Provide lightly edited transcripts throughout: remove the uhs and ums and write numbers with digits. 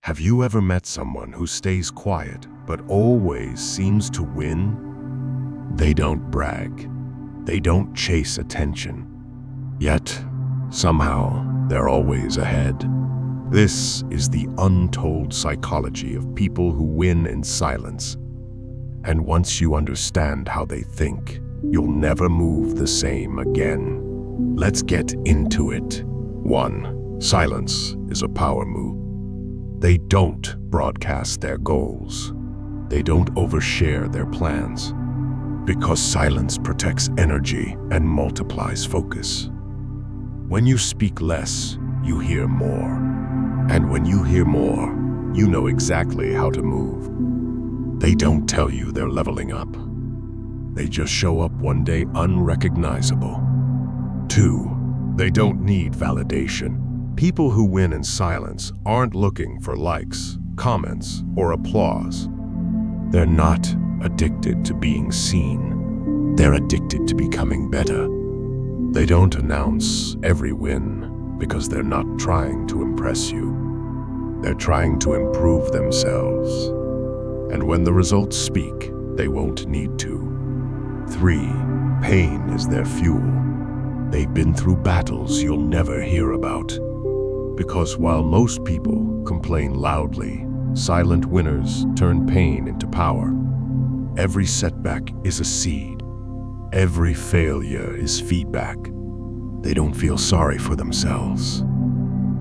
Have you ever met someone who stays quiet but always seems to win? They don't brag. They don't chase attention. Yet, somehow, they're always ahead. This is the untold psychology of people who win in silence. And once you understand how they think, you'll never move the same again. Let's get into it. 1. Silence is a power move. They don't broadcast their goals. They don't overshare their plans. Because silence protects energy and multiplies focus. When you speak less, you hear more. And when you hear more, you know exactly how to move. They don't tell you they're leveling up. They just show up one day unrecognizable. 2. They don't need validation. People who win in silence aren't looking for likes, comments, or applause. They're not addicted to being seen. They're addicted to becoming better. They don't announce every win because they're not trying to impress you. They're trying to improve themselves. And when the results speak, they won't need to. 3. Pain is their fuel. They've been through battles you'll never hear about. Because while most people complain loudly, silent winners turn pain into power. Every setback is a seed. Every failure is feedback. They don't feel sorry for themselves.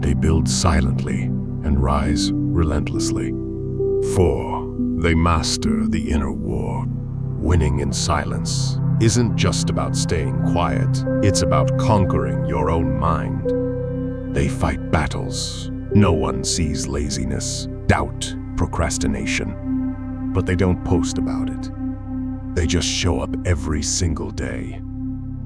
They build silently and rise relentlessly. 4. They master the inner war. Winning in silence isn't just about staying quiet. It's about conquering your own mind. They fight battles. No one sees laziness, doubt, procrastination. But they don't post about it. They just show up every single day.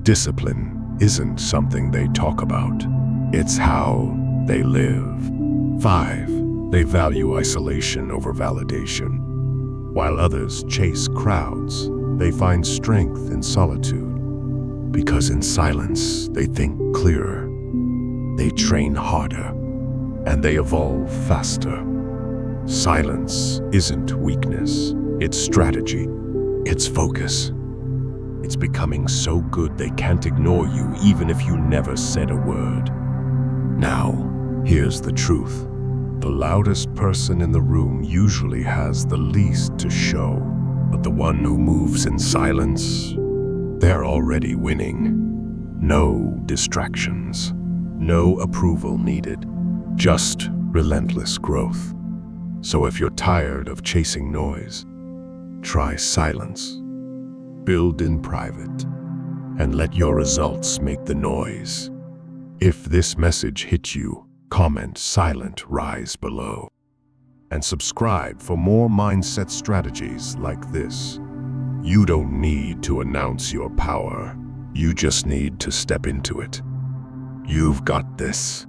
Discipline isn't something they talk about. It's how they live. 5. They value isolation over validation. While others chase crowds, they find strength in solitude. Because in silence, they think clearer. They train harder, and they evolve faster. Silence isn't weakness, it's strategy, it's focus. It's becoming so good they can't ignore you even if you never said a word. Now, here's the truth. The loudest person in the room usually has the least to show, but the one who moves in silence, they're already winning. No distractions. No approval needed, just relentless growth. So if you're tired of chasing noise, try silence. Build in private, and let your results make the noise. If this message hit you, comment silent rise below. And subscribe for more mindset strategies like this. You don't need to announce your power. You just need to step into it. You've got this.